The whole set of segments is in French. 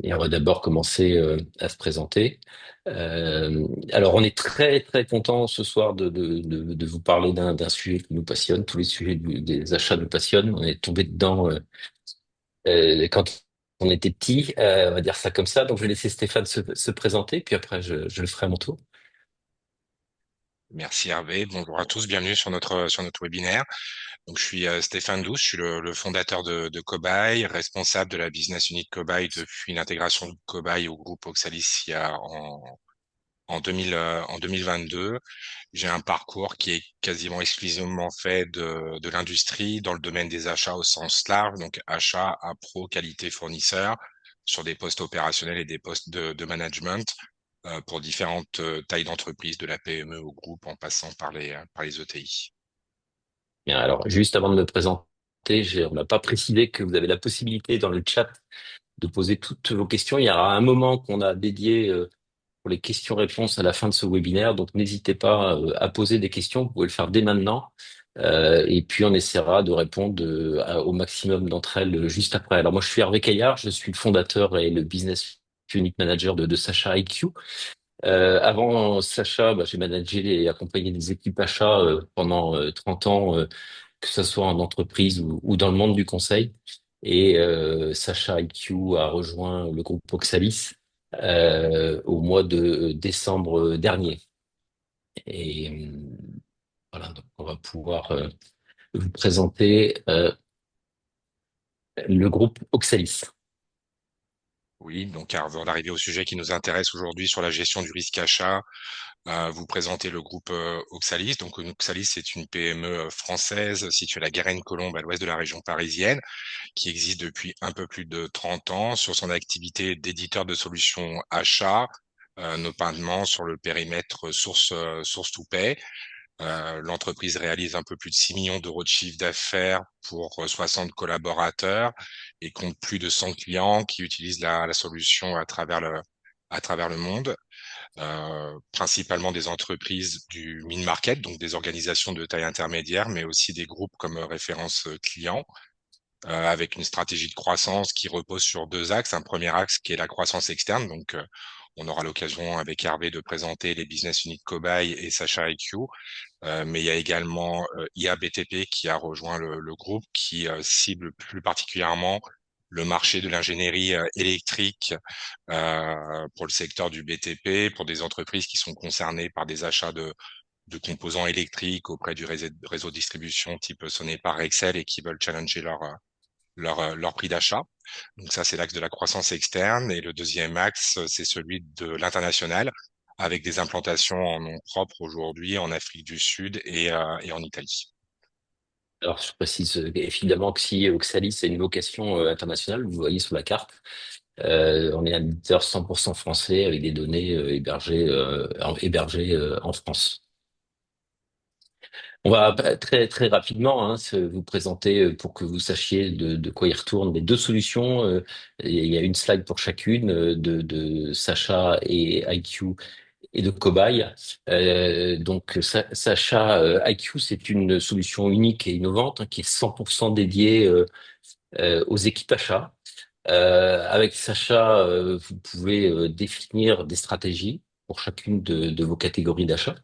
Et on va d'abord commencer à se présenter. Alors, on est très très content ce soir de vous parler d'un sujet qui nous passionne. Tous les sujets des achats nous passionnent. On est tombé dedans quand on était petit, on va dire ça comme ça. Donc, je vais laisser Stéphane se présenter, puis après, je le ferai à mon tour. Merci Hervé. Bonjour à tous, bienvenue sur notre webinaire. Donc je suis Stéphane Douce, je suis le fondateur de Cobaye, responsable de la business unit Cobaye depuis l'intégration de Cobaye au groupe Oxalis il y a en 2022. J'ai un parcours qui est quasiment exclusivement fait de l'industrie dans le domaine des achats au sens large, donc achat, appro, qualité fournisseur, sur des postes opérationnels et des postes de management pour différentes tailles d'entreprise, de la PME au groupe en passant par les ETI. Bien, alors, juste avant de me présenter, on n'a pas précisé que vous avez la possibilité dans le chat de poser toutes vos questions. Il y aura un moment qu'on a dédié pour les questions-réponses à la fin de ce webinaire. Donc, n'hésitez pas à poser des questions. Vous pouvez le faire dès maintenant. Et puis, on essaiera de répondre au maximum d'entre elles juste après. Alors, moi, je suis Hervé Caillard. Je suis le fondateur et le business unit manager de Sacha IQ. Avant Sacha, j'ai managé et accompagné des équipes achats pendant 30 ans, que ce soit en entreprise ou dans le monde du conseil. Et Sacha IQ a rejoint le groupe Oxalis au mois de décembre dernier. Et voilà, donc on va pouvoir vous présenter le groupe Oxalis. Oui, donc avant d'arriver au sujet qui nous intéresse aujourd'hui sur la gestion du risque achat, vous présentez le groupe Oxalis. Donc Oxalis, c'est une PME française située à la Garenne-Colombes à l'ouest de la région parisienne, qui existe depuis un peu plus de 30 ans sur son activité d'éditeur de solutions achats, notamment sur le périmètre source to pay. L'entreprise réalise un peu plus de 6 millions d'euros de chiffre d'affaires pour 60 collaborateurs et compte plus de 100 clients qui utilisent la solution à travers le monde, principalement des entreprises du mid-market, donc des organisations de taille intermédiaire, mais aussi des groupes comme référence client, avec une stratégie de croissance qui repose sur deux axes. Un premier axe qui est la croissance externe, donc on aura l'occasion avec Hervé de présenter les business units Cobaye et Sacha IQ. Mais il y a également IA-BTP qui a rejoint le groupe, qui cible plus particulièrement le marché de l'ingénierie électrique pour le secteur du BTP, pour des entreprises qui sont concernées par des achats de composants électriques auprès du réseau de distribution type Sonepar Excel et qui veulent challenger leur prix d'achat. Donc ça, c'est l'axe de la croissance externe. Et le deuxième axe, c'est celui de l'international, avec des implantations en nom propre aujourd'hui en Afrique du Sud et en Italie. Alors, je précise évidemment que si Oxalis a une vocation internationale, vous voyez sur la carte, on est un éditeur 100% français avec des données hébergées en France. On va très très rapidement vous présenter pour que vous sachiez de quoi il retourne les deux solutions. Il y a une slide pour chacune de Sacha et IQ et de Cobaye. Donc Sacha IQ, c'est une solution unique et innovante qui est 100% dédiée aux équipes achats. Avec Sacha, vous pouvez définir des stratégies pour chacune de vos catégories d'achat.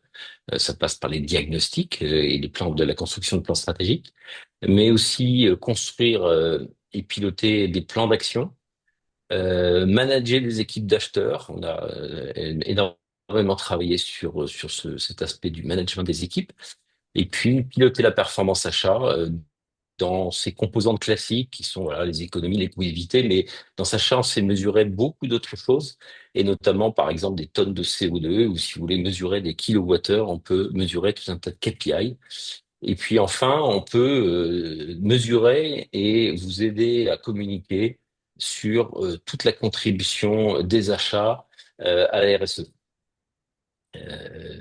Ça passe par les diagnostics et les plans de la construction de plans stratégiques, mais aussi construire et piloter des plans d'action, manager des équipes d'acheteurs. On a énormément travaillé sur cet aspect du management des équipes, et puis piloter la performance achat dans ses composantes classiques qui sont voilà, les économies, les coûts évités, mais dans sa charge, c'est mesurer beaucoup d'autres choses, et notamment par exemple des tonnes de CO2, ou si vous voulez mesurer des kilowattheures, on peut mesurer tout un tas de KPI. Et puis enfin, on peut mesurer et vous aider à communiquer sur toute la contribution des achats à la RSE.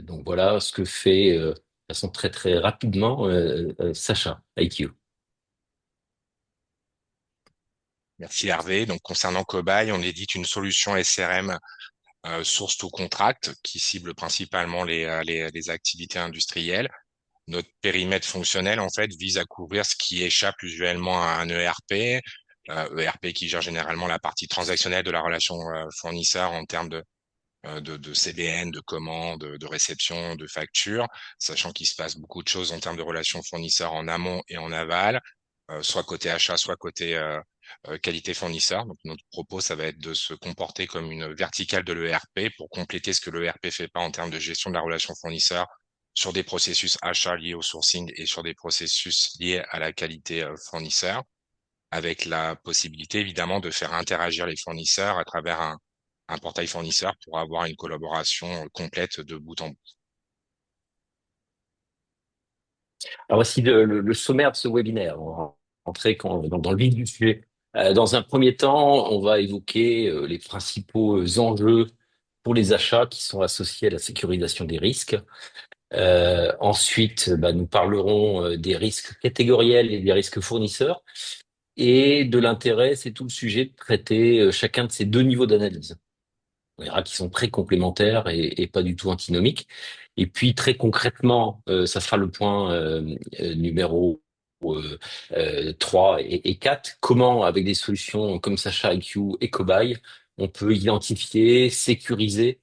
Donc voilà ce que fait de façon très très rapidement Sacha IQ. Merci Hervé. Donc concernant Cobaye, on édite une solution SRM source to contract qui cible principalement les activités industrielles. Notre périmètre fonctionnel, en fait, vise à couvrir ce qui échappe usuellement à un ERP, ERP qui gère généralement la partie transactionnelle de la relation fournisseur en termes de CDN, de commandes, de réception, de factures, sachant qu'il se passe beaucoup de choses en termes de relations fournisseurs en amont et en aval, soit côté achat, soit côté qualité fournisseur. Donc notre propos, ça va être de se comporter comme une verticale de l'ERP pour compléter ce que l'ERP fait pas en termes de gestion de la relation fournisseur sur des processus achats liés au sourcing et sur des processus liés à la qualité fournisseur, avec la possibilité évidemment de faire interagir les fournisseurs à travers un portail fournisseur pour avoir une collaboration complète de bout en bout. Alors voici le sommaire de ce webinaire. On va rentrer dans le vif du sujet. Dans un premier temps, on va évoquer les principaux enjeux pour les achats qui sont associés à la sécurisation des risques. Ensuite, nous parlerons des risques catégoriels et des risques fournisseurs. Et de l'intérêt, c'est tout le sujet de traiter chacun de ces deux niveaux d'analyse. On verra qu'ils sont très complémentaires et pas du tout antinomiques. Et puis très concrètement, ça sera le point numéro 3 et 4. Comment, avec des solutions comme Sacha IQ et Cobaye, on peut identifier, sécuriser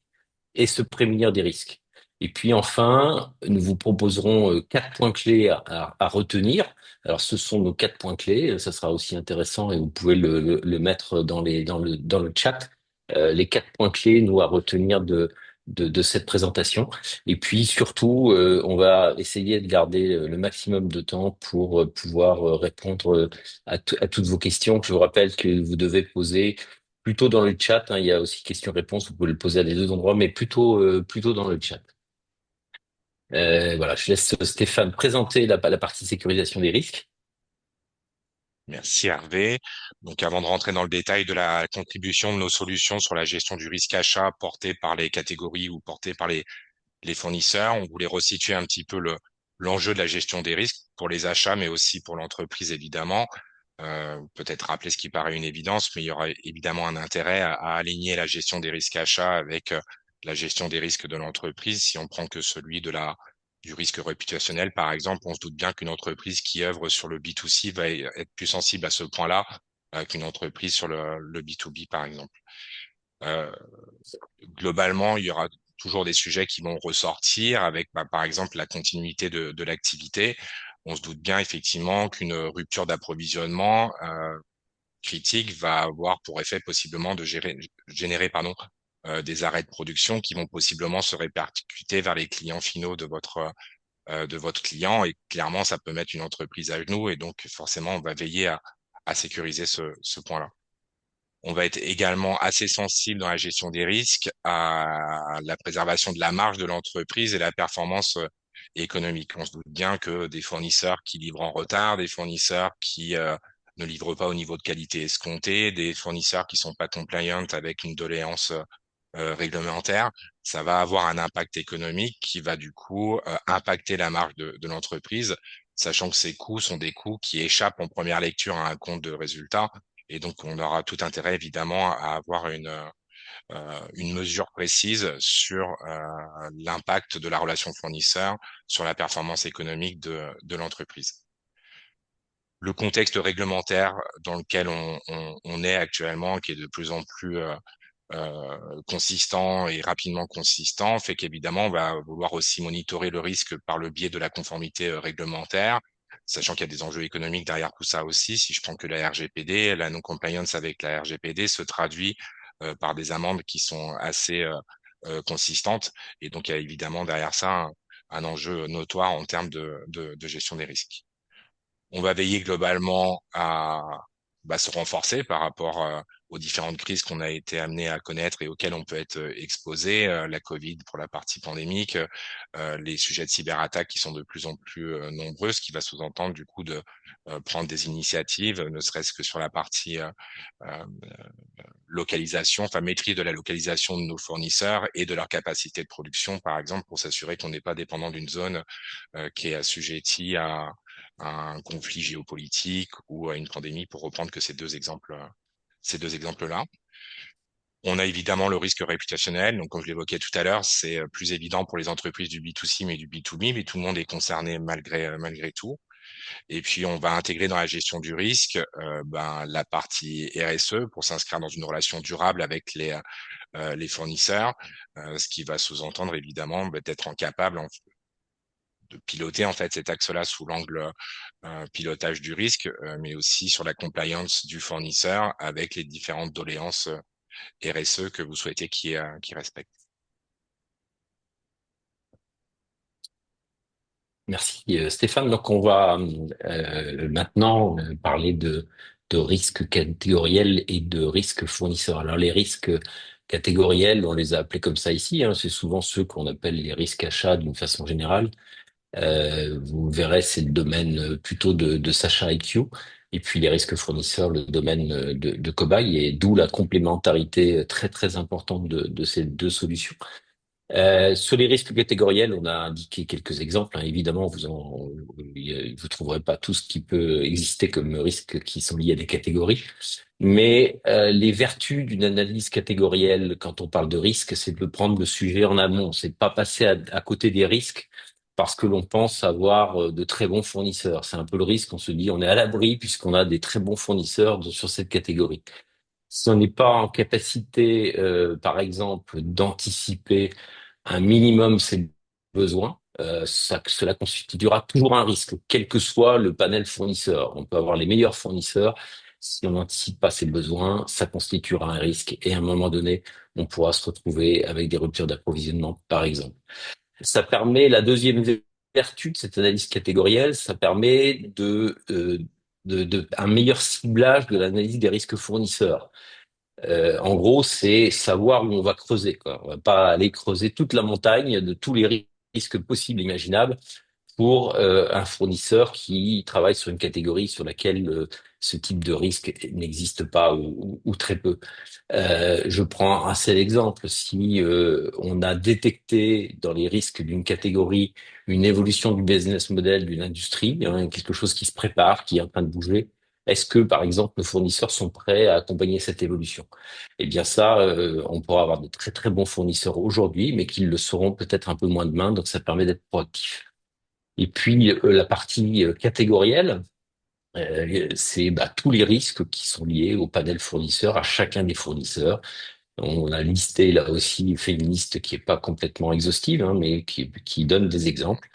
et se prémunir des risques. Et puis enfin, nous vous proposerons quatre points clés à retenir. Alors, ce sont nos quatre points clés. Ça sera aussi intéressant et vous pouvez le mettre dans le chat. Les quatre points clés, nous, à retenir de cette présentation. Et puis surtout, on va essayer de garder le maximum de temps pour pouvoir répondre à toutes vos questions. Je vous rappelle que vous devez poser plutôt dans le chat, hein. Il y a aussi questions-réponses, vous pouvez le poser à des deux endroits, mais plutôt dans le chat. Voilà, je laisse Stéphane présenter la partie sécurisation des risques. Merci Hervé. Donc avant de rentrer dans le détail de la contribution de nos solutions sur la gestion du risque achat portée par les catégories ou portée par les fournisseurs, on voulait resituer un petit peu l'enjeu de la gestion des risques pour les achats, mais aussi pour l'entreprise évidemment. Peut-être rappeler ce qui paraît une évidence, mais il y aura évidemment un intérêt à aligner la gestion des risques achats avec la gestion des risques de l'entreprise. Si on prend que celui du risque réputationnel, par exemple, on se doute bien qu'une entreprise qui œuvre sur le B2C va être plus sensible à ce point-là qu'une entreprise sur le B2B, par exemple. Euh, Globalement, il y aura toujours des sujets qui vont ressortir avec, par exemple, la continuité de l'activité. On se doute bien effectivement qu'une rupture d'approvisionnement critique va avoir pour effet possiblement de générer des arrêts de production qui vont possiblement se répercuter vers les clients finaux de votre client. Et clairement, ça peut mettre une entreprise à genoux. Et donc, forcément, on va veiller à sécuriser ce point-là. On va être également assez sensible dans la gestion des risques à la préservation de la marge de l'entreprise et la performance économique. On se doute bien que des fournisseurs qui livrent en retard, des fournisseurs qui ne livrent pas au niveau de qualité escompté, des fournisseurs qui sont pas compliant avec une doléance réglementaire, ça va avoir un impact économique qui va du coup impacter la marge de l'entreprise, sachant que ces coûts sont des coûts qui échappent en première lecture à un compte de résultat. Et donc, on aura tout intérêt, évidemment, à avoir une mesure précise sur l'impact de la relation fournisseur sur la performance économique de l'entreprise. Le contexte réglementaire dans lequel on est actuellement, qui est de plus en plus consistant et rapidement consistant, fait qu'évidemment, on va vouloir aussi monitorer le risque par le biais de la conformité réglementaire, sachant qu'il y a des enjeux économiques derrière tout ça aussi. Si je prends que la RGPD, la non-compliance avec la RGPD se traduit par des amendes qui sont assez consistantes. Et donc, il y a évidemment derrière ça un enjeu notoire en termes de gestion des risques. On va veiller globalement à se renforcer par rapport aux différentes crises qu'on a été amené à connaître et auxquelles on peut être exposé, la Covid pour la partie pandémique, les sujets de cyberattaque qui sont de plus en plus nombreux, ce qui va sous-entendre du coup de prendre des initiatives, ne serait-ce que sur la partie euh, localisation, enfin maîtrise de la localisation de nos fournisseurs et de leur capacité de production, par exemple, pour s'assurer qu'on n'est pas dépendant d'une zone qui est assujettie à un conflit géopolitique ou à une pandémie, pour reprendre que ces deux exemples-là. On a évidemment le risque réputationnel. Donc, comme je l'évoquais tout à l'heure, c'est plus évident pour les entreprises du B2C mais du B2B, mais tout le monde est concerné malgré tout. Et puis, on va intégrer dans la gestion du risque, la partie RSE pour s'inscrire dans une relation durable avec les fournisseurs, ce qui va sous-entendre évidemment, d'être capable de piloter en fait cet axe-là sous l'angle pilotage du risque, mais aussi sur la compliance du fournisseur avec les différentes doléances RSE que vous souhaitez qu'il respecte. Merci Stéphane. Donc on va maintenant parler de risques catégoriels et de risques fournisseurs. Alors les risques catégoriels, on les a appelés comme ça ici, hein, c'est souvent ceux qu'on appelle les risques achats d'une façon générale. Vous verrez, c'est le domaine plutôt de Sacha IQ. Et puis les risques fournisseurs, le domaine de Cobaye, et d'où la complémentarité très très importante de ces deux solutions. Sur les risques catégoriels, on a indiqué quelques exemples, hein. Évidemment, vous trouverez pas tout ce qui peut exister comme risques qui sont liés à des catégories. Mais les vertus d'une analyse catégorielle, quand on parle de risque, c'est de prendre le sujet en amont. C'est de pas passer à côté des risques parce que l'on pense avoir de très bons fournisseurs. C'est un peu le risque. On se dit on est à l'abri puisqu'on a des très bons fournisseurs sur cette catégorie. Si on n'est pas en capacité, par exemple, d'anticiper un minimum ses besoins, cela constituera toujours un risque, quel que soit le panel fournisseur. On peut avoir les meilleurs fournisseurs. Si on n'anticipe pas ses besoins, ça constituera un risque et à un moment donné, on pourra se retrouver avec des ruptures d'approvisionnement, par exemple. Ça permet, la deuxième vertu de cette analyse catégorielle, ça permet un meilleur ciblage de l'analyse des risques fournisseurs. En gros, c'est savoir où on va creuser, quoi. On va pas aller creuser toute la montagne de tous les risques possibles et imaginables pour un fournisseur qui travaille sur une catégorie sur laquelle ce type de risque n'existe pas ou très peu. Je prends un seul exemple. Si on a détecté dans les risques d'une catégorie une évolution du business model d'une industrie, hein, quelque chose qui se prépare, qui est en train de bouger, est-ce que, par exemple, nos fournisseurs sont prêts à accompagner cette évolution? Eh bien ça, on pourra avoir de très très bons fournisseurs aujourd'hui, mais qu'ils le seront peut-être un peu moins demain, donc ça permet d'être proactif. Et puis la partie catégorielle, c'est tous les risques qui sont liés au panel fournisseur, à chacun des fournisseurs. On a listé là aussi fait une liste qui est pas complètement exhaustive, hein, mais qui donne des exemples.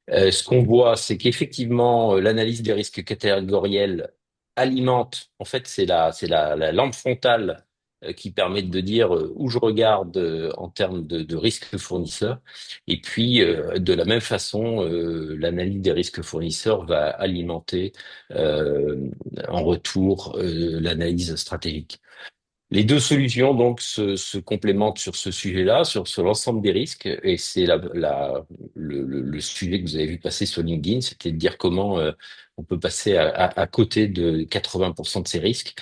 Ce qu'on voit, c'est qu'effectivement, l'analyse des risques catégoriels alimente, en fait, la lampe frontale qui permet de dire où je regarde en termes de risques fournisseurs. Et puis, de la même façon, l'analyse des risques fournisseurs va alimenter en retour l'analyse stratégique. Les deux solutions donc se complémentent sur ce sujet-là, sur l'ensemble des risques, et c'est le sujet que vous avez vu passer sur LinkedIn, c'était de dire comment on peut passer à côté de 80% de ces risques.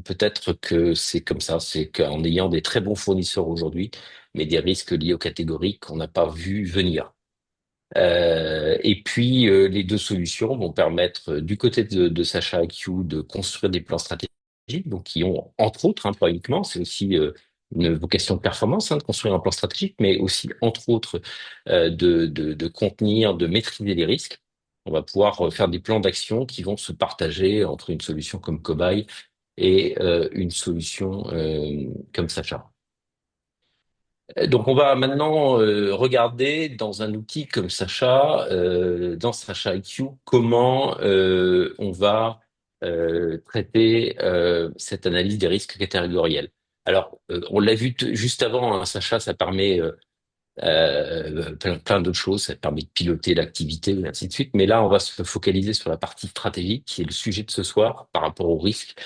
Peut-être que c'est comme ça, c'est qu'en ayant des très bons fournisseurs aujourd'hui, mais des risques liés aux catégories qu'on n'a pas vu venir. Et puis, les deux solutions vont permettre, du côté de Sacha IQ, de construire des plans stratégiques, donc qui ont, entre autres, hein, pas uniquement, c'est aussi une vocation de performance, hein, de construire un plan stratégique, mais aussi, entre autres, de contenir, de maîtriser les risques. On va pouvoir faire des plans d'action qui vont se partager entre une solution comme Cobaye et une solution comme Sacha. Donc on va maintenant regarder dans un outil comme Sacha, dans Sacha IQ, comment on va traiter cette analyse des risques catégoriels. Alors on l'a vu juste avant, hein, Sacha, ça permet plein d'autres choses, ça permet de piloter l'activité et ainsi de suite. Mais là, on va se focaliser sur la partie stratégique, qui est le sujet de ce soir par rapport aux risques.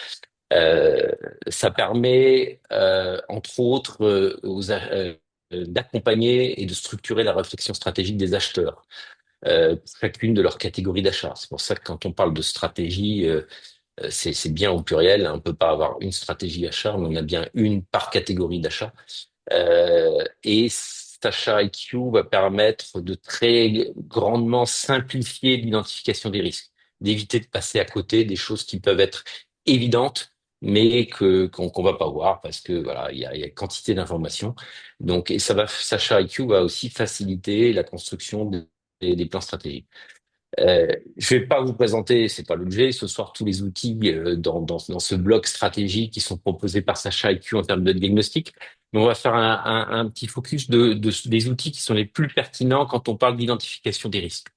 Euh, Ça permet, entre autres, d'accompagner et de structurer la réflexion stratégique des acheteurs, pour chacune de leurs catégories d'achat. C'est pour ça que quand on parle de stratégie, c'est bien au pluriel. On peut pas avoir une stratégie achat, mais on a bien une par catégorie d'achat. Et Sacha IQ va permettre de très grandement simplifier l'identification des risques, d'éviter de passer à côté des choses qui peuvent être évidentes, mais qu'on va pas voir parce que voilà, il y a quantité d'informations. Donc, et Sacha IQ va aussi faciliter la construction des plans stratégiques. Je vais pas vous présenter, c'est pas l'objet, ce soir tous les outils dans ce bloc stratégie qui sont proposés par Sacha IQ en termes de diagnostic. Mais on va faire un petit focus des outils qui sont les plus pertinents quand on parle d'identification des risques.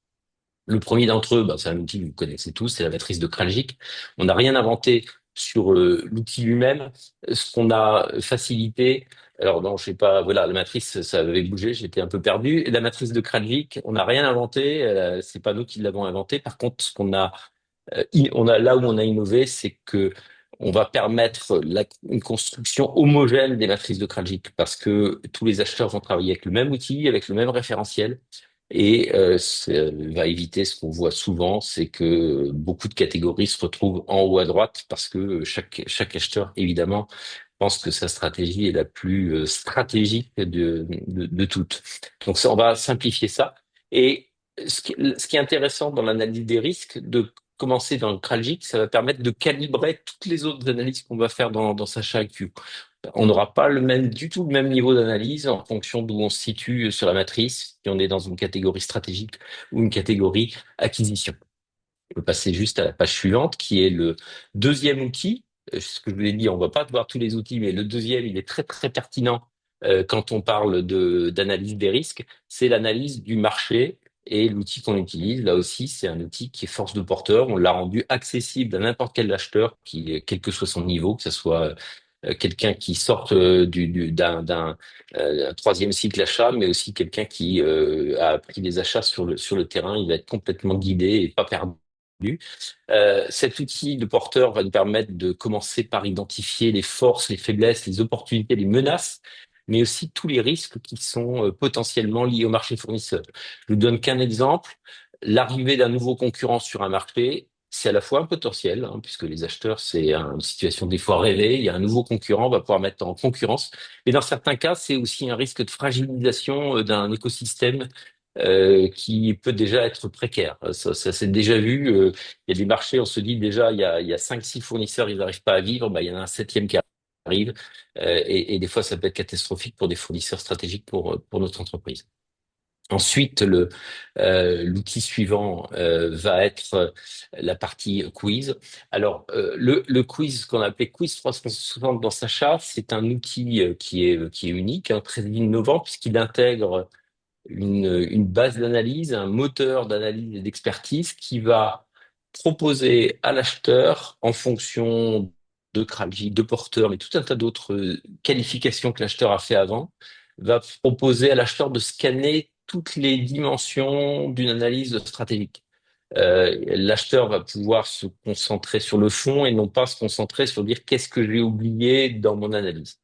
Le premier d'entre eux, bah, c'est un outil que vous connaissez tous, c'est la matrice de Kraljic. On n'a rien inventé sur l'outil lui-même. Ce qu'on a facilité, alors non, je sais pas, voilà, la matrice, ça avait bougé, j'étais un peu perdu. Et la matrice de Kraljic, on n'a rien inventé, c'est pas nous qui l'avons inventé. Par contre, ce qu'on a, on a là où on a innové, c'est que on va permettre une construction homogène des matrices de Kraljic parce que tous les acheteurs vont travailler avec le même outil, avec le même référentiel. Et ça va éviter ce qu'on voit souvent, c'est que beaucoup de catégories se retrouvent en haut à droite parce que chaque acheteur, évidemment, pense que sa stratégie est la plus stratégique de toutes. Donc ça, on va simplifier ça. Et ce qui est intéressant dans l'analyse des risques, de commencer dans le Kraljic, ça va permettre de calibrer toutes les autres analyses qu'on va faire dans Sacha IQ. On n'aura pas du tout le même niveau d'analyse en fonction d'où on se situe sur la matrice, si on est dans une catégorie stratégique ou une catégorie acquisition. On peut passer juste à la page suivante, qui est le deuxième outil. Ce que je vous ai dit, on va pas voir tous les outils, mais le deuxième, il est très très pertinent quand on parle d'analyse des risques. C'est l'analyse du marché et l'outil qu'on utilise. Là aussi, c'est un outil qui est force de porteur. On l'a rendu accessible à n'importe quel acheteur, quel que soit son niveau, que ce soit quelqu'un qui sorte d'un troisième cycle achat, mais aussi quelqu'un qui a pris des achats sur le terrain. Il va être complètement guidé et pas perdu. Cet outil de porteur va nous permettre de commencer par identifier les forces, les faiblesses, les opportunités, les menaces, mais aussi tous les risques qui sont potentiellement liés au marché fournisseur. Je vous donne qu'un exemple. L'arrivée d'un nouveau concurrent sur un marché, c'est à la fois un potentiel, hein, puisque les acheteurs, c'est une situation des fois rêvée. Il y a un nouveau concurrent, on va pouvoir mettre en concurrence. Mais dans certains cas, c'est aussi un risque de fragilisation d'un écosystème qui peut déjà être précaire. Ça s'est déjà vu. Il y a des marchés, on se dit déjà, il y a 5, 6 fournisseurs, ils n'arrivent pas à vivre. Bah, il y en a un septième qui arrive. Et des fois, ça peut être catastrophique pour des fournisseurs stratégiques pour notre entreprise. Ensuite, l'outil suivant va être la partie quiz. Alors, le quiz, ce qu'on a appelé Quiz 360 dans Sacha, c'est un outil qui est unique, hein, très innovant, puisqu'il intègre une base d'analyse, un moteur d'analyse et d'expertise qui va proposer à l'acheteur, en fonction de Kralji, de porteur, mais tout un tas d'autres qualifications que l'acheteur a fait avant, va proposer à l'acheteur de scanner toutes les dimensions d'une analyse stratégique. L'acheteur va pouvoir se concentrer sur le fond et non pas se concentrer sur dire qu'est-ce que j'ai oublié dans mon analyse.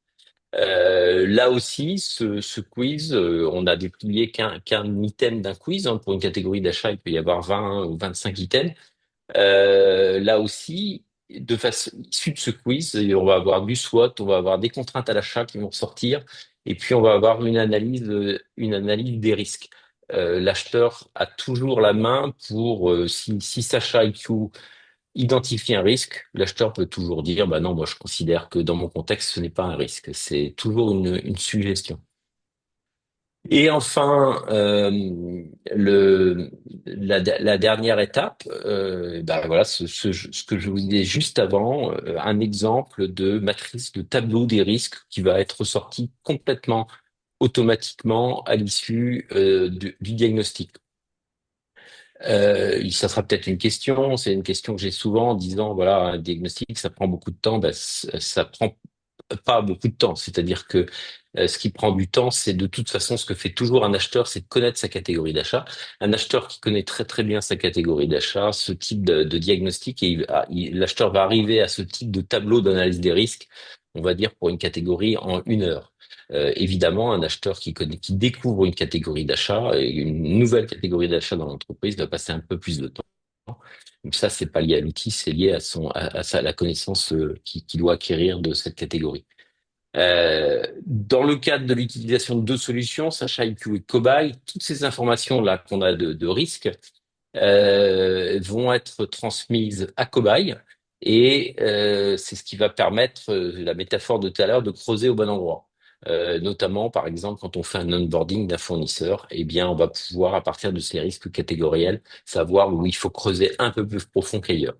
Là aussi, ce quiz, on a déplié qu'un item d'un quiz, hein. Pour une catégorie d'achat, il peut y avoir 20 ou 25 items. Là aussi, de façon issue de ce quiz, on va avoir du SWOT, on va avoir des contraintes à l'achat qui vont sortir, et puis on va avoir une analyse des risques. L'acheteur a toujours la main pour, si Sacha IQ identifie un risque, l'acheteur peut toujours dire, bah non, moi je considère que dans mon contexte, ce n'est pas un risque. C'est toujours une suggestion. Et enfin, la dernière étape, bah voilà, ce que je vous disais juste avant, un exemple de matrice de tableau des risques qui va être ressorti complètement automatiquement à l'issue du diagnostic. Ça sera peut-être une question, c'est une question que j'ai souvent en disant, voilà, un diagnostic, ça prend beaucoup de temps. Ben, ça prend pas beaucoup de temps. C'est-à-dire que ce qui prend du temps, c'est de toute façon ce que fait toujours un acheteur, c'est de connaître sa catégorie d'achat. Un acheteur qui connaît très très bien sa catégorie d'achat, ce type de diagnostic, et l'acheteur va arriver à ce type de tableau d'analyse des risques, on va dire pour une catégorie en 1 heure. Évidemment, un acheteur qui découvre une catégorie d'achat, une nouvelle catégorie d'achat dans l'entreprise, va passer un peu plus de temps. Donc ça, c'est pas lié à l'outil, c'est lié à la connaissance qu'il doit acquérir de cette catégorie. Dans le cadre de l'utilisation de deux solutions, Sacha IQ et Cobaye, toutes ces informations-là qu'on a de risque vont être transmises à Cobaye et c'est ce qui va permettre, la métaphore de tout à l'heure, de creuser au bon endroit. notamment par exemple quand on fait un onboarding d'un fournisseur, eh bien on va pouvoir à partir de ces risques catégoriels savoir où il faut creuser un peu plus profond qu'ailleurs.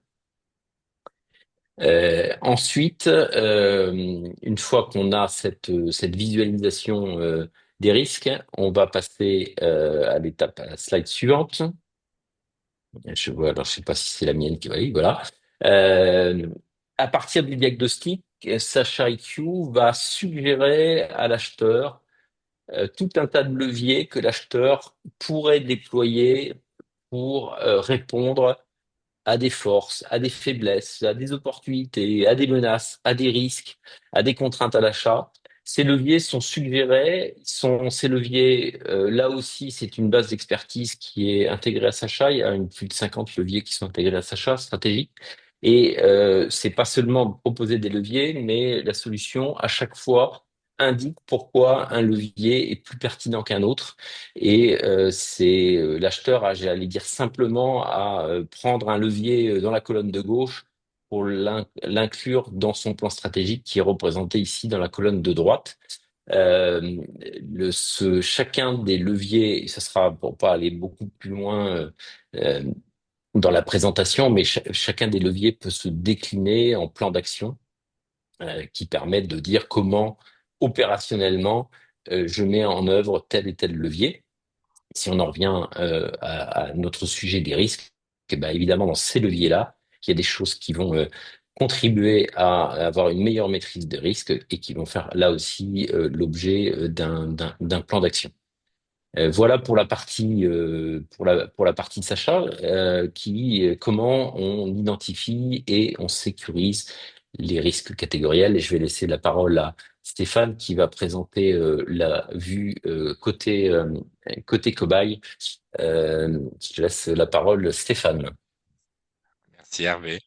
Ensuite, une fois qu'on a cette visualisation des risques, on va passer à l'étape, à la slide suivante. Je vois, alors je sais pas si c'est la mienne qui va y, voilà. Euh, à partir du diagnostic, Sacha IQ va suggérer à l'acheteur tout un tas de leviers que l'acheteur pourrait déployer pour répondre à des forces, à des faiblesses, à des opportunités, à des menaces, à des risques, à des contraintes à l'achat. Ces leviers sont suggérés, ces leviers, là aussi, c'est une base d'expertise qui est intégrée à Sacha. Il y a plus de 50 leviers qui sont intégrés à Sacha, stratégique. Et c'est pas seulement proposer des leviers, mais la solution, à chaque fois, indique pourquoi un levier est plus pertinent qu'un autre. Et c'est l'acheteur, j'allais dire simplement, à prendre un levier dans la colonne de gauche pour l'inclure dans son plan stratégique qui est représenté ici dans la colonne de droite. Euh, chacun des leviers, et ça sera pour pas aller beaucoup plus loin euh, dans la présentation, mais chacun des leviers peut se décliner en plan d'action qui permettent de dire comment opérationnellement je mets en œuvre tel et tel levier. Si on en revient à notre sujet des risques, eh ben, évidemment, dans ces leviers-là, il y a des choses qui vont contribuer à avoir une meilleure maîtrise de risque et qui vont faire là aussi l'objet d'un plan d'action. Voilà pour la partie pour la partie de Sacha qui comment on identifie et on sécurise les risques catégoriels et je vais laisser la parole à Stéphane qui va présenter la vue côté cobaye. Je laisse la parole Stéphane. Merci Hervé.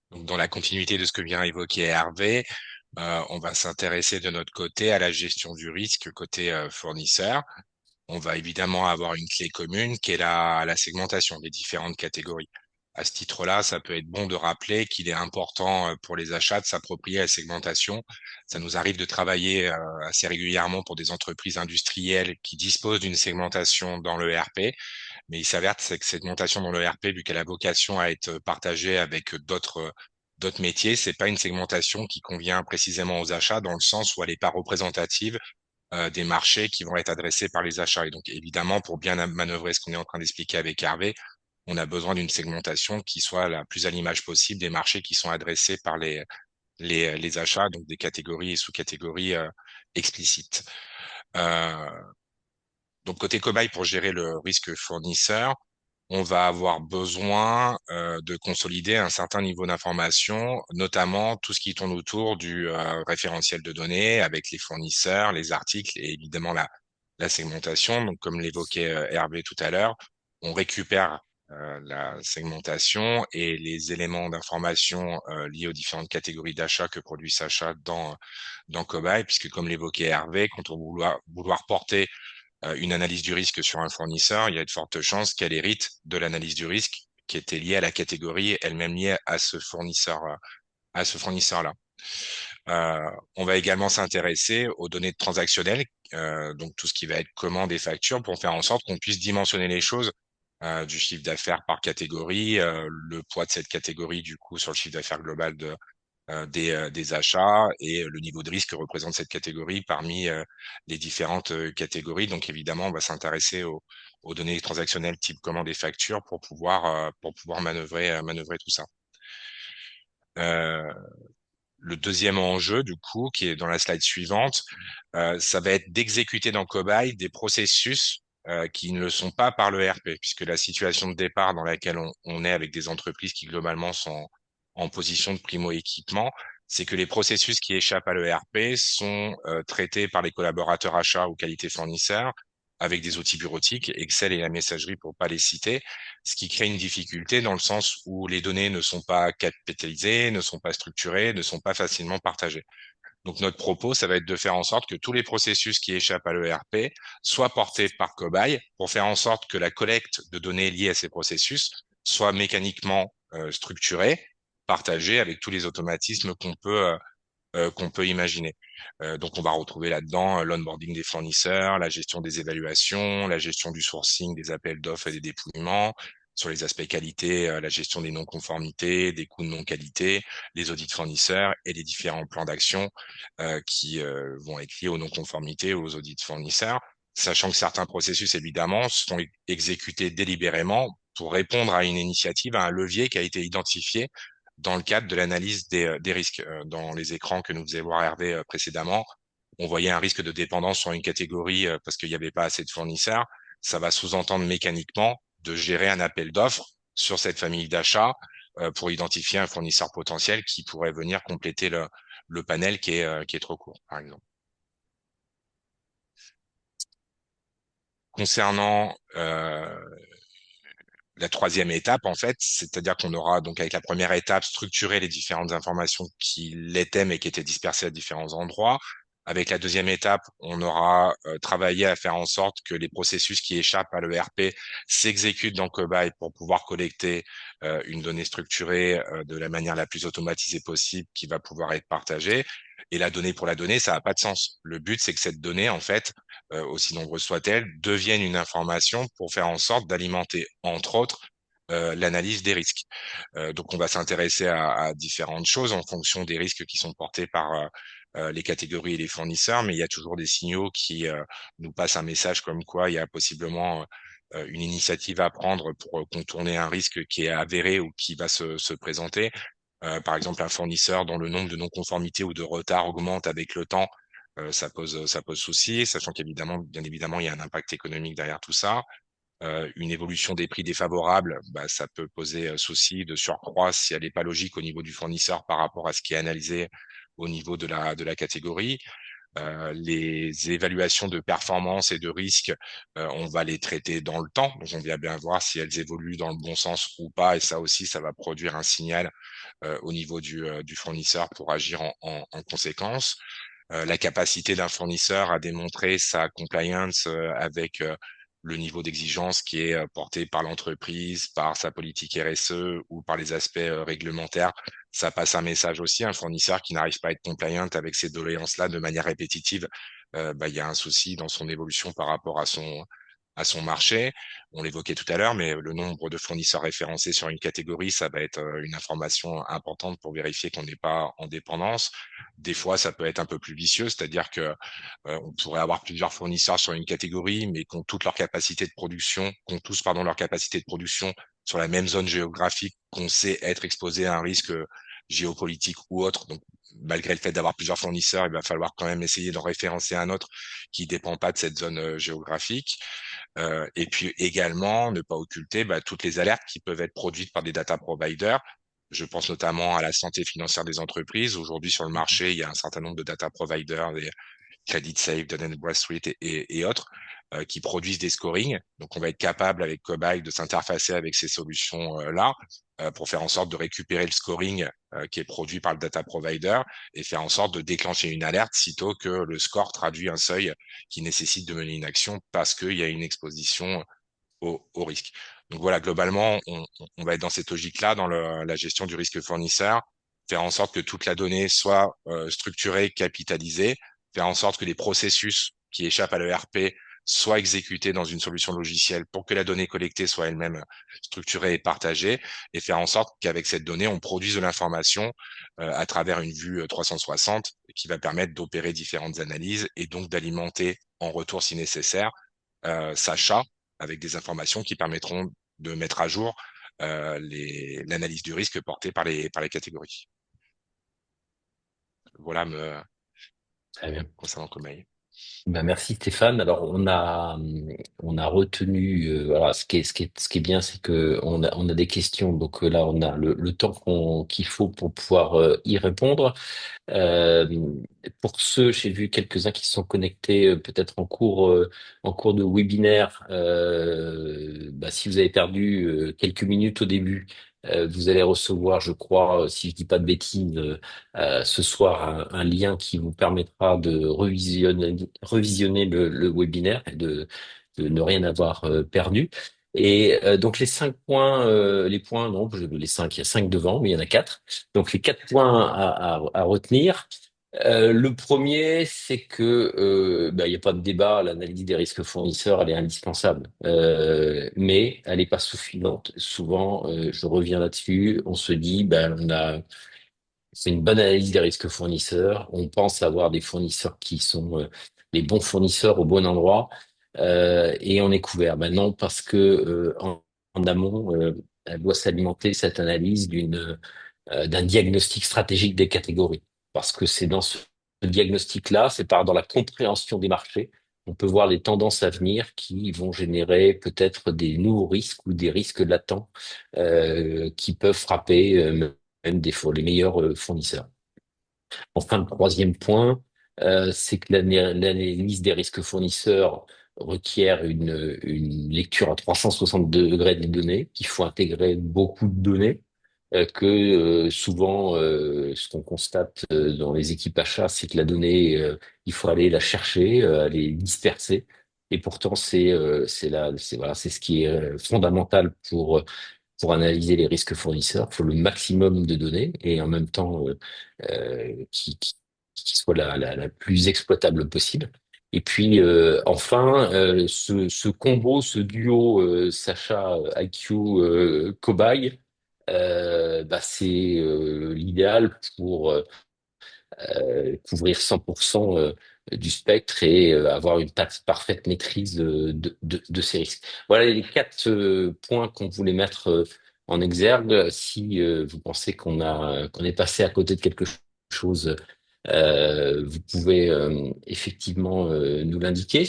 Donc, dans la continuité de ce que vient évoquer Hervé, on va s'intéresser de notre côté à la gestion du risque côté fournisseur. On va évidemment avoir une clé commune qui est la segmentation des différentes catégories. À ce titre-là, ça peut être bon de rappeler qu'il est important pour les achats de s'approprier la segmentation. Ça nous arrive de travailler assez régulièrement pour des entreprises industrielles qui disposent d'une segmentation dans le RP, mais il s'avère que cette segmentation dans le RP, vu qu'elle a vocation à être partagée avec d'autres métiers, c'est pas une segmentation qui convient précisément aux achats dans le sens où elle n'est pas représentative des marchés qui vont être adressés par les achats. Et donc, évidemment, pour bien manœuvrer ce qu'on est en train d'expliquer avec Hervé, on a besoin d'une segmentation qui soit la plus à l'image possible des marchés qui sont adressés par les achats, donc des catégories et sous-catégories explicites. Euh, donc, côté cobaye, pour gérer le risque fournisseur, on va avoir besoin de consolider un certain niveau d'information, notamment tout ce qui tourne autour du référentiel de données avec les fournisseurs, les articles et évidemment la segmentation. Donc, comme l'évoquait Hervé tout à l'heure, on récupère la segmentation et les éléments d'information liés aux différentes catégories d'achat que produit Sacha dans Cobaye, puisque comme l'évoquait Hervé, quand on vouloir porter une analyse du risque sur un fournisseur, il y a de fortes chances qu'elle hérite de l'analyse du risque qui était liée à la catégorie elle-même liée à ce fournisseur-là. On va également s'intéresser aux données transactionnelles, donc tout ce qui va être commande et facture, pour faire en sorte qu'on puisse dimensionner les choses du chiffre d'affaires par catégorie, le poids de cette catégorie du coup sur le chiffre d'affaires global des achats et le niveau de risque que représente cette catégorie parmi les différentes catégories. Donc évidemment, on va s'intéresser aux données transactionnelles type commande et facture pour pouvoir manœuvrer tout ça. Euh, le deuxième enjeu, du coup, qui est dans la slide suivante, ça va être d'exécuter dans Cobaye des processus qui ne le sont pas par le RP, puisque la situation de départ dans laquelle on est avec des entreprises qui globalement sont en position de primo-équipement, c'est que les processus qui échappent à l'ERP sont traités par les collaborateurs achats ou qualité fournisseurs avec des outils bureautiques, Excel et la messagerie pour pas les citer, ce qui crée une difficulté dans le sens où les données ne sont pas capitalisées, ne sont pas structurées, ne sont pas facilement partagées. Donc notre propos, ça va être de faire en sorte que tous les processus qui échappent à l'ERP soient portés par Cobaye pour faire en sorte que la collecte de données liées à ces processus soit mécaniquement structurée, partagée avec tous les automatismes qu'on peut qu'on peut imaginer. Donc, on va retrouver là-dedans l'onboarding des fournisseurs, la gestion des évaluations, la gestion du sourcing, des appels d'offres et des dépouillements. Sur les aspects qualité, la gestion des non-conformités, des coûts de non-qualité, les audits fournisseurs et les différents plans d'action qui vont être liés aux non-conformités ou aux audits fournisseurs, sachant que certains processus, évidemment, sont exécutés délibérément pour répondre à une initiative, à un levier qui a été identifié dans le cadre de l'analyse des risques. Dans les écrans que nous faisait voir Hervé précédemment, on voyait un risque de dépendance sur une catégorie parce qu'il n'y avait pas assez de fournisseurs. Ça va sous-entendre mécaniquement de gérer un appel d'offres sur cette famille d'achats pour identifier un fournisseur potentiel qui pourrait venir compléter le panel qui est trop court, par exemple. Concernant la troisième étape, en fait, c'est-à-dire qu'on aura donc avec la première étape structuré les différentes informations qui l'étaient mais qui étaient dispersées à différents endroits. Avec la deuxième étape, on aura travaillé à faire en sorte que les processus qui échappent à l'ERP s'exécutent dans Cobaye pour pouvoir collecter une donnée structurée de la manière la plus automatisée possible qui va pouvoir être partagée. Et la donnée pour la donnée, ça n'a pas de sens. Le but, c'est que cette donnée, en fait, aussi nombreuse soit-elle, devienne une information pour faire en sorte d'alimenter, entre autres, l'analyse des risques. Donc, on va s'intéresser à différentes choses en fonction des risques qui sont portés par les catégories et les fournisseurs, mais il y a toujours des signaux qui nous passent un message comme quoi il y a possiblement une initiative à prendre pour contourner un risque qui est avéré ou qui va se présenter. Par exemple, un fournisseur dont le nombre de non-conformités ou de retards augmente avec le temps, ça pose souci, sachant qu'évidemment, bien évidemment, il y a un impact économique derrière tout ça. Une évolution des prix défavorable, bah, ça peut poser souci de surcroît si elle n'est pas logique au niveau du fournisseur par rapport à ce qui est analysé au niveau de la catégorie. Les évaluations de performance et de risque, on va les traiter dans le temps. Donc, on vient bien voir si elles évoluent dans le bon sens ou pas. Et ça aussi, ça va produire un signal au niveau du fournisseur pour agir en conséquence. La capacité d'un fournisseur à démontrer sa compliance avec le niveau d'exigence qui est porté par l'entreprise, par sa politique RSE ou par les aspects réglementaires. Ça passe un message aussi. Un fournisseur qui n'arrive pas à être compliant avec ces doléances-là de manière répétitive, bah, il y a un souci dans son évolution par rapport à son marché. On l'évoquait tout à l'heure, mais le nombre de fournisseurs référencés sur une catégorie, ça va être une information importante pour vérifier qu'on n'est pas en dépendance. Des fois, ça peut être un peu plus vicieux, c'est-à-dire que on pourrait avoir plusieurs fournisseurs sur une catégorie, mais qui ont toutes leurs capacités de production, qui ont tous, pardon, leur capacité de production sur la même zone géographique, qu'on sait être exposé à un risque géopolitique ou autre. Donc, malgré le fait d'avoir plusieurs fournisseurs, il va falloir quand même essayer d'en référencer un autre qui dépend pas de cette zone géographique. Et puis également, ne pas occulter bah, toutes les alertes qui peuvent être produites par des data providers. Je pense notamment à la santé financière des entreprises. Aujourd'hui, sur le marché, il y a un certain nombre de data providers, des Credit Safe, Dun& Bradstreet et autres, qui produisent des scorings. Donc, on va être capable avec Cobalt de s'interfacer avec ces solutions-là pour faire en sorte de récupérer le scoring qui est produit par le data provider et faire en sorte de déclencher une alerte sitôt que le score traduit un seuil qui nécessite de mener une action parce qu'il y a une exposition au risque. Donc voilà, globalement, on va être dans cette logique-là, dans la gestion du risque fournisseur, faire en sorte que toute la donnée soit structurée, capitalisée, faire en sorte que les processus qui échappent à l'ERP soient exécutés dans une solution logicielle pour que la donnée collectée soit elle-même structurée et partagée, et faire en sorte qu'avec cette donnée, on produise de l'information à travers une vue 360 qui va permettre d'opérer différentes analyses et donc d'alimenter en retour, si nécessaire, Sacha avec des informations qui permettront de mettre à jour l'analyse du risque portée par les catégories. Voilà Très bien. concernant Comail. Ben, merci Stéphane. Alors on a retenu voilà ce qui est bien, c'est que on a des questions, donc là on a le temps qu'il faut pour pouvoir y répondre. Euh, pour ceux, j'ai vu quelques-uns qui se sont connectés peut-être en cours de webinaire. Bah, si vous avez perdu quelques minutes au début, vous allez recevoir, je crois, si je dis pas de bêtises, ce soir un lien qui vous permettra de revisionner le webinaire et de ne rien avoir perdu. Et donc les 5 points, les points, non, les cinq, il y a 5 devant, mais il y en a 4. Donc les 4 points à retenir. Le premier, c'est que il n'y a pas de débat, l'analyse des risques fournisseurs, elle est indispensable, mais elle n'est pas suffisante. Souvent, je reviens là-dessus, on se dit, c'est une bonne analyse des risques fournisseurs, on pense avoir des fournisseurs qui sont les bons fournisseurs au bon endroit, et on est couvert. Maintenant, parce que en amont, elle doit s'alimenter cette analyse d'un diagnostic stratégique des catégories. Parce que c'est dans ce diagnostic-là, c'est dans la compréhension des marchés, on peut voir les tendances à venir qui vont générer peut-être des nouveaux risques ou des risques latents qui peuvent frapper même les meilleurs fournisseurs. Enfin, le troisième point, c'est que l'analyse des risques fournisseurs requiert une lecture à 360 degrés des données, qu'il faut intégrer beaucoup de données, que souvent, ce qu'on constate dans les équipes achats, c'est que la donnée, il faut aller la chercher, aller disperser. Et pourtant, c'est ce qui est fondamental pour analyser les risques fournisseurs. Il faut le maximum de données et en même temps qui soit la plus exploitable possible. Et puis enfin, ce combo, ce duo Sacha IQ Cobaye, c'est l'idéal pour couvrir 100% du spectre et avoir une parfaite maîtrise de ces risques. Voilà les quatre points qu'on voulait mettre en exergue. Si vous pensez qu'on est passé à côté de quelque chose, vous pouvez effectivement nous l'indiquer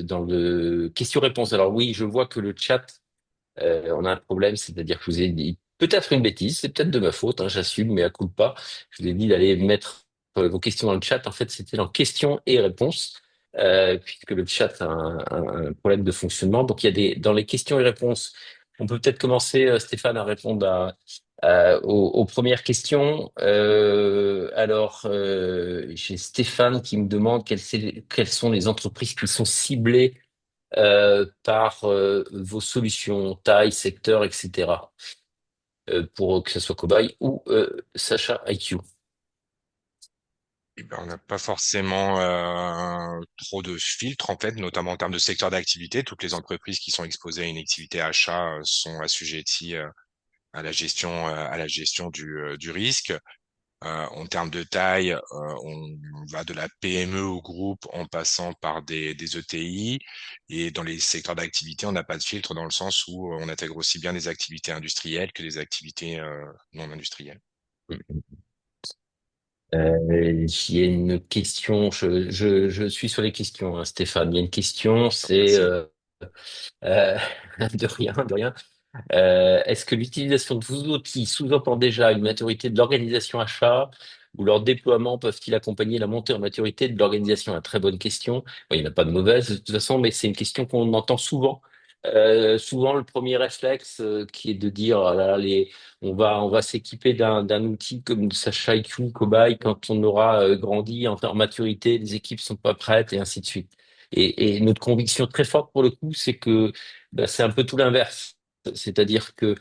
dans le question-réponse. Alors oui, je vois que le chat on a un problème, c'est-à-dire que je vous ai dit peut-être une bêtise, c'est peut-être de ma faute, hein, j'assume, mais à coup de pas. Je vous ai dit d'aller mettre vos questions dans le chat. En fait, c'était dans questions et réponses, puisque le chat a un problème de fonctionnement. Donc, il y a dans les questions et réponses, on peut peut-être commencer, Stéphane, à répondre aux premières questions. J'ai Stéphane qui me demande quelles sont les entreprises qui sont ciblées par vos solutions, taille, secteur, etc. Pour que ce soit Cobaye ou Sacha IQ. Eh ben, on n'a pas forcément trop de filtres en fait, notamment en termes de secteur d'activité. Toutes les entreprises qui sont exposées à une activité achat sont assujetties à la gestion du risque. En termes de taille, on va de la PME au groupe en passant par des ETI. Et dans les secteurs d'activité, on n'a pas de filtre dans le sens où on intègre aussi bien des activités industrielles que des activités non industrielles. Il y a une question, je suis sur les questions, hein, Stéphane. Il y a une question, c'est Merci. euh, de rien, de rien. Est-ce que l'utilisation de vos outils sous-entend déjà une maturité de l'organisation achat ou leurs déploiements peuvent-ils accompagner la montée en maturité de l'organisation? Une très bonne question. Bon, il n'y en a pas de mauvaise de toute façon, mais c'est une question qu'on entend souvent. Souvent, le premier réflexe qui est de dire ah là, on va s'équiper d'un outil comme Sacha IQ, Cobaye quand on aura grandi en maturité, les équipes sont pas prêtes et ainsi de suite. Et notre conviction très forte pour le coup, c'est que c'est un peu tout l'inverse. C'est-à-dire que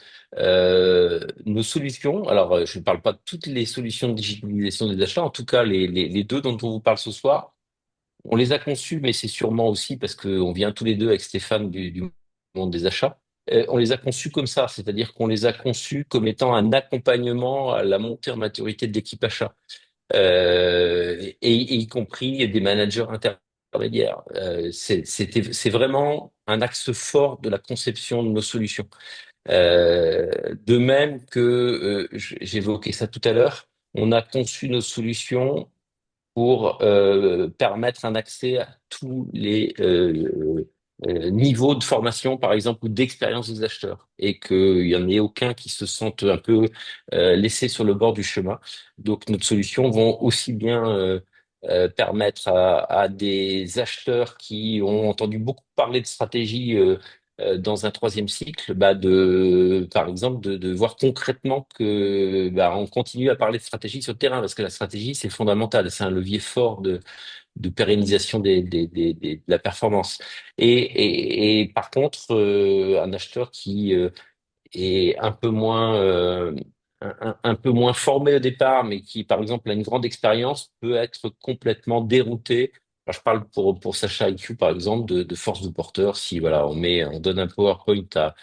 nos solutions, alors je ne parle pas de toutes les solutions de digitalisation des achats, en tout cas les deux dont on vous parle ce soir, on les a conçues, mais c'est sûrement aussi parce qu'on vient tous les deux avec Stéphane du monde des achats. On les a conçues comme ça, c'est-à-dire qu'on les a conçues comme étant un accompagnement à la montée en maturité de l'équipe achat, et y compris des managers intermédiaires. C'est vraiment un axe fort de la conception de nos solutions. De même que j'évoquais ça tout à l'heure, on a conçu nos solutions pour permettre un accès à tous les niveaux de formation, par exemple, ou d'expérience des acheteurs, et qu'il n'y en ait aucun qui se sente un peu laissé sur le bord du chemin. Donc, notre solution vont aussi bien permettre à des acheteurs qui ont entendu beaucoup parler de stratégie dans un troisième cycle, par exemple, de voir concrètement que on continue à parler de stratégie sur le terrain, parce que la stratégie, c'est fondamental, c'est un levier fort de pérennisation de la performance. Et par contre, un acheteur qui est un peu moins un peu moins formé au départ, mais qui, par exemple, a une grande expérience, peut être complètement dérouté. Alors, je parle pour Sacha IQ, par exemple, de force de porteur. Si voilà, on donne un PowerPoint à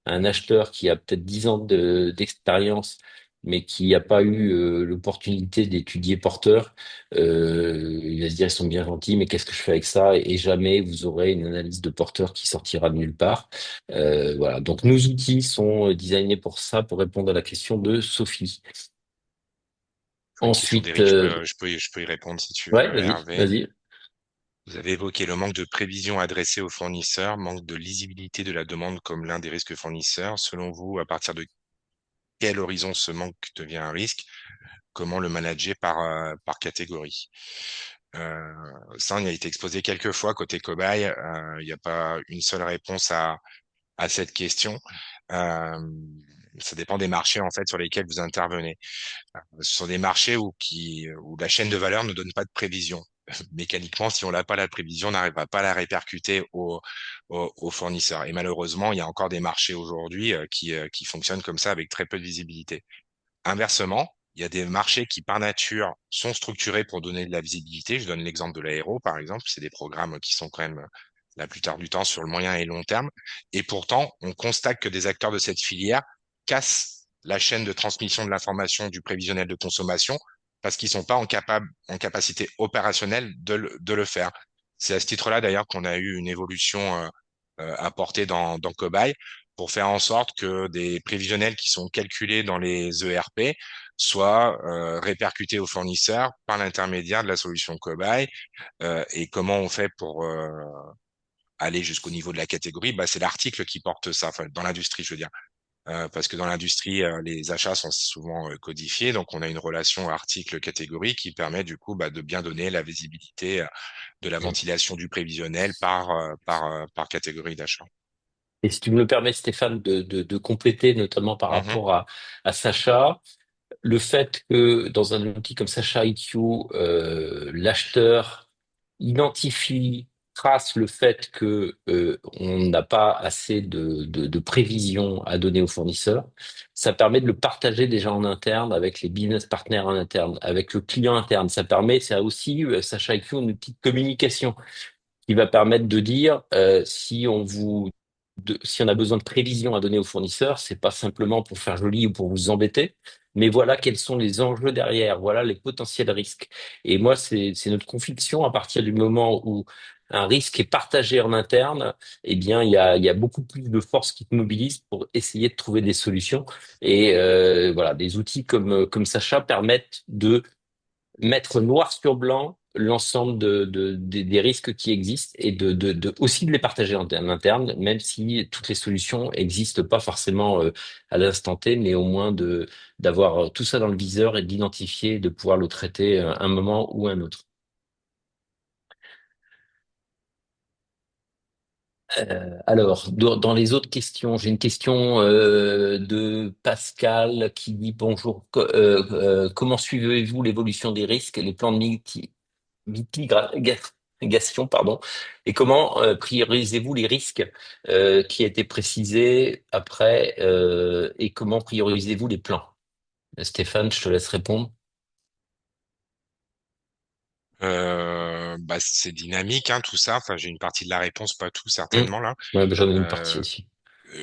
un acheteur qui a peut-être 10 ans d'expérience, mais qui n'a pas eu l'opportunité d'étudier porteur, il va se dire, ils sont bien gentils, mais qu'est-ce que je fais avec ça? Et jamais vous aurez une analyse de porteur qui sortira de nulle part. Voilà. Donc, nos outils sont designés pour ça, pour répondre à la question de Sophie. Une question Ensuite, d'Eric, je peux y répondre si tu ouais, veux, vas-y, Hervé. vas-y. Vous avez évoqué le manque de prévision adressée aux fournisseurs, manque de lisibilité de la demande comme l'un des risques fournisseurs. Selon vous, à partir de quel horizon ce manque devient un risque? Comment le manager par catégorie? Euh, Ça, on y a été exposé quelques fois côté cobaye. Il n'y a pas une seule réponse à cette question. Euh, Ça dépend des marchés en fait sur lesquels vous intervenez. Ce sont des marchés où la chaîne de valeur ne donne pas de prévision. Mécaniquement, si on n'a pas la prévision, on n'arrivera pas à la répercuter aux fournisseurs. Et malheureusement, il y a encore des marchés aujourd'hui qui fonctionnent comme ça avec très peu de visibilité. Inversement, il y a des marchés qui, par nature, sont structurés pour donner de la visibilité. Je donne l'exemple de l'aéro, par exemple. C'est des programmes qui sont quand même, la plupart du temps, sur le moyen et long terme. Et pourtant, on constate que des acteurs de cette filière cassent la chaîne de transmission de l'information du prévisionnel de consommation parce qu'ils sont pas en capacité opérationnelle de le faire. C'est à ce titre-là, d'ailleurs, qu'on a eu une évolution apportée dans Cobaye pour faire en sorte que des prévisionnels qui sont calculés dans les ERP soient répercutés aux fournisseurs par l'intermédiaire de la solution Cobaye. Et comment on fait pour aller jusqu'au niveau de la catégorie? Bah, c'est l'article qui porte ça, enfin, dans l'industrie, je veux dire. Parce que dans l'industrie, les achats sont souvent codifiés, donc on a une relation article-catégorie qui permet du coup bah, de bien donner la visibilité de la ventilation du prévisionnel par catégorie d'achat. Et si tu me le permets, Stéphane, de compléter, notamment par Mhm. rapport à Sacha, le fait que dans un outil comme Sacha IQ, l'acheteur identifie, trace le fait que on n'a pas assez de prévisions à donner aux fournisseurs, ça permet de le partager déjà en interne avec les business partners en interne, avec le client interne. Ça aussi, Sacha IQ, une petite communication qui va permettre de dire si on a besoin de prévisions à donner aux fournisseurs, c'est pas simplement pour faire joli ou pour vous embêter, mais voilà quels sont les enjeux derrière, voilà les potentiels risques. Et moi, c'est notre conviction à partir du moment où un risque est partagé en interne, eh bien, il y a beaucoup plus de forces qui se mobilisent pour essayer de trouver des solutions. Et voilà, des outils comme Sacha permettent de mettre noir sur blanc l'ensemble des risques qui existent et aussi de les partager en interne, même si toutes les solutions n'existent pas forcément à l'instant T, mais au moins d'avoir tout ça dans le viseur et d'identifier, de pouvoir le traiter un moment ou un autre. Alors, dans les autres questions, j'ai une question de Pascal qui dit bonjour. Comment suivez-vous l'évolution des risques et les plans de mitigation, pardon, et comment priorisez-vous les risques qui a été précisés après et comment priorisez-vous les plans? Stéphane, je te laisse répondre. Bah, c'est dynamique, hein, tout ça. Enfin, j'ai une partie de la réponse, pas tout, Hmm. certainement là. Ouais, bah, j'en ai une partie Euh, aussi.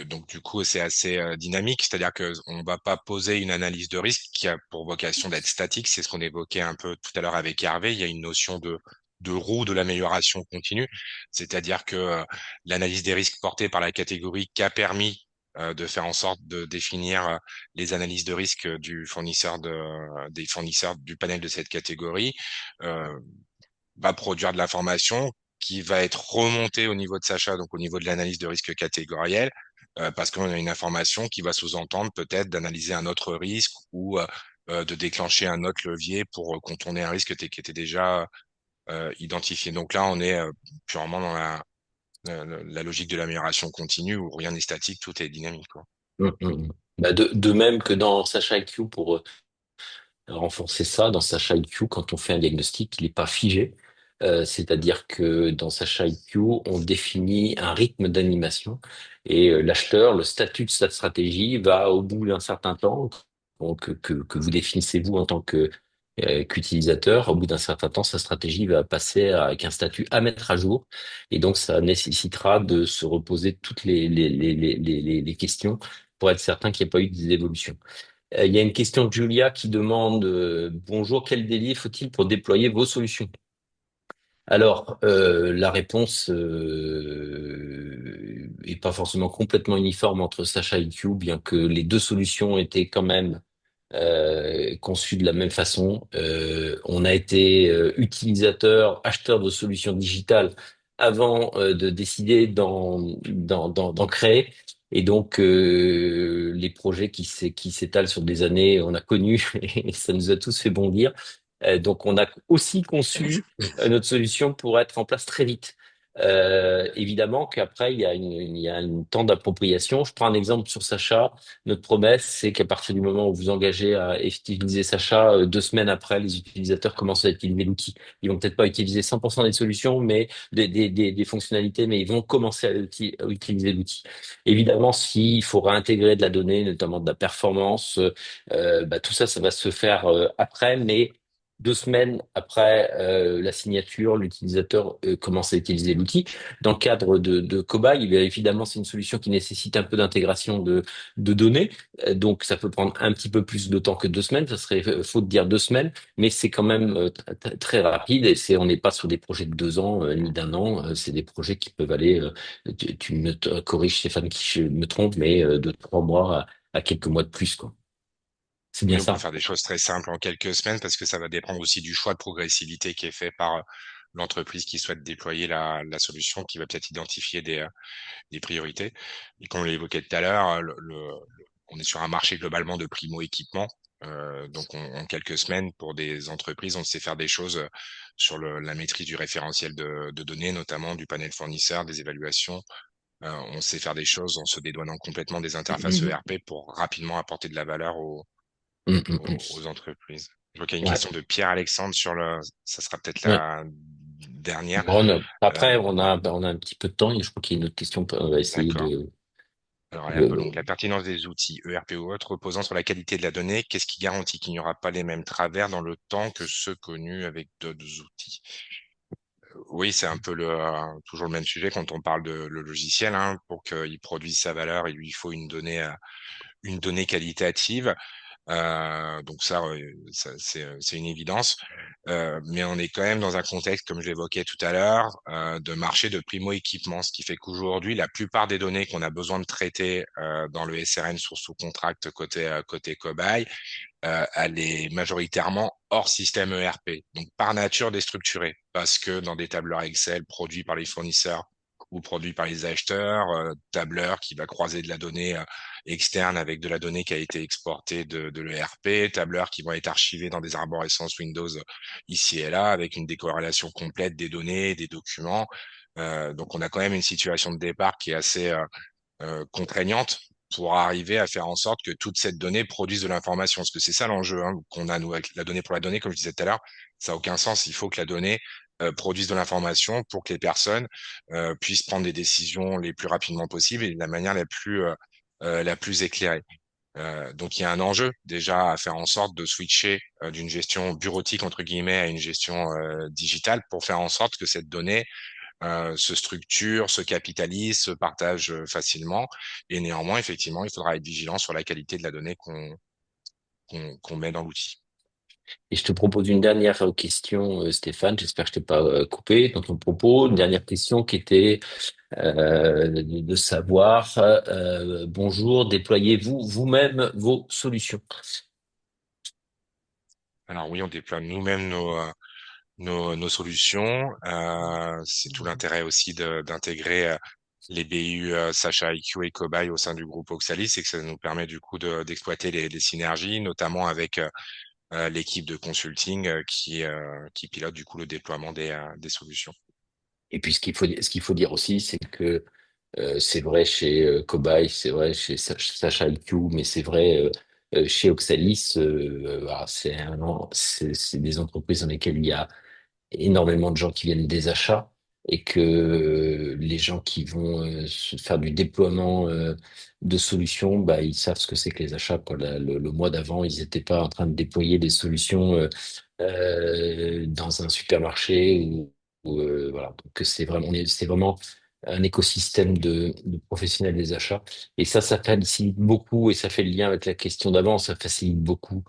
donc du coup, c'est assez dynamique, c'est-à-dire que on va pas poser une analyse de risque qui a pour vocation d'être statique. C'est ce qu'on évoquait un peu tout à l'heure avec Hervé. Il y a une notion de roue de l'amélioration continue, c'est-à-dire que l'analyse des risques portés par la catégorie qui a permis de faire en sorte de définir les analyses de risque des fournisseurs du panel de cette catégorie. Euh, Va produire de l'information qui va être remontée au niveau de Sacha, donc au niveau de l'analyse de risque catégoriel, parce qu'on a une information qui va sous-entendre peut-être d'analyser un autre risque ou de déclencher un autre levier pour contourner un risque qui était déjà identifié. Donc là, on est purement dans la logique de l'amélioration continue où rien n'est statique, tout est dynamique, quoi. Bah, de même que dans Sacha IQ, pour renforcer ça, dans Sacha IQ, quand on fait un diagnostic, il n'est pas figé. C'est-à-dire que dans Sacha IQ, on définit un rythme d'animation et l'acheteur, le statut de sa stratégie va au bout d'un certain temps, que vous définissez vous en tant que qu'utilisateur, au bout d'un certain temps, sa stratégie va passer avec un statut à mettre à jour. Et donc, ça nécessitera de se reposer toutes les questions pour être certain qu'il n'y ait pas eu des évolutions. Il y a une question de Julia qui demande bonjour, quel délai faut-il pour déployer vos solutions? Alors, la réponse est pas forcément complètement uniforme entre Sacha et Q, bien que les deux solutions étaient quand même conçues de la même façon. On a été utilisateur, acheteur de solutions digitales avant de décider d'en créer. Et donc, les projets qui s'étalent sur des années, on a connu et ça nous a tous fait bondir. Donc, on a aussi conçu notre solution pour être en place très vite. Évidemment qu'après, il y a une temps d'appropriation. Je prends un exemple sur Sacha. Notre promesse, c'est qu'à partir du moment où vous engagez à utiliser Sacha, 2 semaines après, les utilisateurs commencent à utiliser l'outil. Ils vont peut-être pas utiliser 100% des solutions, mais des fonctionnalités, mais ils vont commencer à utiliser l'outil. Évidemment, s'il faut réintégrer de la donnée, notamment de la performance, bah, tout ça, ça va se faire après, mais 2 semaines après la signature, l'utilisateur commence à utiliser l'outil. Dans le cadre de Cobaye, eh bien, évidemment, c'est une solution qui nécessite un peu d'intégration de données. Donc, ça peut prendre un petit peu plus de temps que 2 semaines. Ça serait faux de dire 2 semaines, mais c'est quand même très rapide. Et on n'est pas sur des projets de 2 ans ni d'un an. C'est des projets qui peuvent aller. Tu me corriges, Stéphane, qui je me trompe, mais de 3 mois à quelques mois de plus, quoi. C'est bien Oui, on peut ça. faire des choses très simples en quelques semaines parce que ça va dépendre aussi du choix de progressivité qui est fait par l'entreprise qui souhaite déployer la solution, qui va peut-être identifier des priorités. Et comme on l'évoquait tout à l'heure, on est sur un marché globalement de primo-équipement. Donc, en quelques semaines, pour des entreprises, on sait faire des choses sur la maîtrise du référentiel de données, notamment du panel fournisseur, des évaluations. On sait faire des choses en se dédouanant complètement des interfaces ERP pour rapidement apporter de la valeur Mm, mm, mm. aux entreprises. Je vois qu'il y a une Ouais, question de Pierre-Alexandre sur ça sera peut-être ouais. la dernière. Bon, après, Ouais, on a un petit peu de temps et je crois qu'il y a une autre question. On va essayer d'accord. de. Alors, elle est un peu longue. de- La pertinence des outils ERP ou autres reposant sur la qualité de la donnée, qu'est-ce qui garantit qu'il n'y aura pas les mêmes travers dans le temps que ceux connus avec d'autres outils? Oui, c'est un peu toujours le même sujet quand on parle de le logiciel, hein. Pour qu'il produise sa valeur, il lui faut une donnée qualitative. Donc ça c'est une évidence. Mais on est quand même dans un contexte, comme je l'évoquais tout à l'heure, de marché de primo-équipement, ce qui fait qu'aujourd'hui, la plupart des données qu'on a besoin de traiter dans le SRN sur sous-contract côté cobaye, elle est majoritairement hors système ERP, donc par nature déstructurée, parce que dans des tableurs Excel produits par les fournisseurs ou produits par les acheteurs, tableur qui va croiser de la donnée externe avec de la donnée qui a été exportée de l'ERP, tableurs qui vont être archivés dans des arborescences Windows ici et là, avec une décorrélation complète des données, des documents. Donc on a quand même une situation de départ qui est assez contraignante pour arriver à faire en sorte que toute cette donnée produise de l'information. Parce que c'est ça l'enjeu qu'on a, nous, avec la donnée pour la donnée, comme je disais tout à l'heure, ça n'a aucun sens. Il faut que la donnée produise de l'information pour que les personnes puissent prendre des décisions les plus rapidement possible et de la manière la plus éclairée. Donc il y a un enjeu déjà à faire en sorte de switcher d'une gestion bureautique entre guillemets à une gestion digitale pour faire en sorte que cette donnée se structure, se capitalise, se partage facilement. Et néanmoins, effectivement, il faudra être vigilant sur la qualité de la donnée qu'on met dans l'outil. Et je te propose une dernière question, Stéphane. J'espère que je t'ai pas coupé dans ton propos. Une dernière question qui était de savoir bonjour, déployez-vous vous-même vos solutions? Alors oui, on déploie nous-mêmes nos solutions. C'est tout l'intérêt aussi d'intégrer les BU Sacha IQ et Cobaye au sein du groupe Oxalis, c'est que ça nous permet du coup d'exploiter les synergies, notamment avec l'équipe de consulting qui pilote du coup le déploiement des solutions. Et puis ce qu'il faut dire aussi, c'est que c'est vrai chez Cobaye, c'est vrai chez Sacha IQ, mais c'est vrai chez Oxalis. C'est des entreprises dans lesquelles il y a énormément de gens qui viennent des achats. et que les gens qui vont se faire du déploiement de solutions, bah, ils savent ce que c'est que les achats, quoi. Le mois d'avant, ils n'étaient pas en train de déployer des solutions dans un supermarché voilà. Donc c'est vraiment, c'est vraiment un écosystème de professionnels des achats. Et ça facilite beaucoup, et ça fait le lien avec la question d'avant, ça facilite beaucoup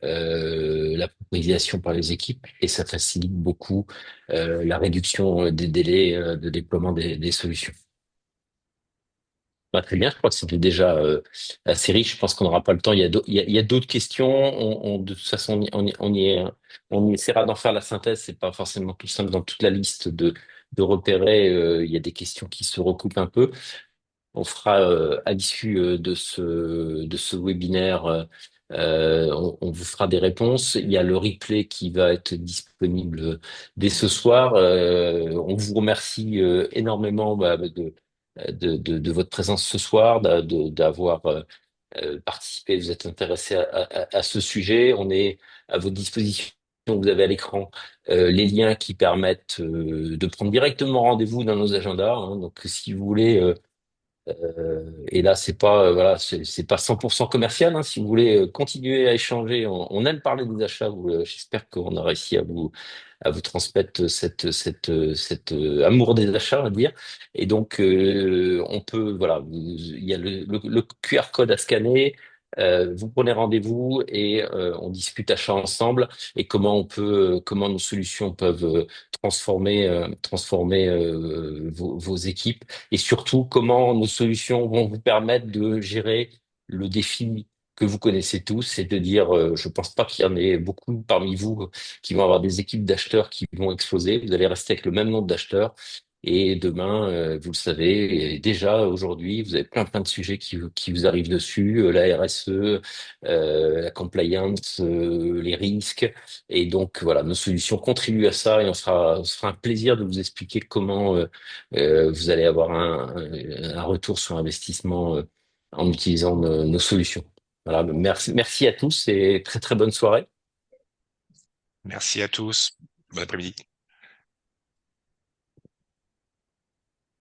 la propriétisation par les équipes, et ça facilite beaucoup la réduction des délais de déploiement des solutions. Bah, très bien, je crois que c'était déjà assez riche. Je pense qu'on n'aura pas le temps. Il y a d'autres questions. De toute façon, on y essaiera d'en faire la synthèse. C'est pas forcément tout simple dans toute la liste de repérer. Il y a des questions qui se recoupent un peu. On fera à l'issue de ce webinaire, on vous fera des réponses. Il y a le replay qui va être disponible dès ce soir. On vous remercie énormément de votre présence ce soir, d'avoir participé. Vous êtes intéressé à ce sujet. On est à votre disposition. Vous avez à l'écran les liens qui permettent de prendre directement rendez-vous dans nos agendas, hein. Donc, si vous voulez et là, c'est pas voilà, c'est pas 100% commercial, hein. Si vous voulez continuer à échanger, on aime parler des achats. J'espère qu'on a réussi à vous transmettre cette amour des achats, on va dire. Et donc, on peut voilà, il y a le QR code à scanner. Vous prenez rendez-vous et on discute achat ensemble et comment nos solutions peuvent transformer vos équipes, et surtout comment nos solutions vont vous permettre de gérer le défi que vous connaissez tous, c'est de dire, je pense pas qu'il y en ait beaucoup parmi vous qui vont avoir des équipes d'acheteurs qui vont exploser. Vous allez rester avec le même nombre d'acheteurs. Et demain, vous le savez, et déjà aujourd'hui, vous avez plein de sujets qui vous arrivent dessus, la RSE, la compliance, les risques. Et donc voilà, nos solutions contribuent à ça, et on se fera un plaisir de vous expliquer comment vous allez avoir un retour sur investissement en utilisant nos solutions. Voilà, merci à tous et très très bonne soirée. Merci à tous. Bon après-midi.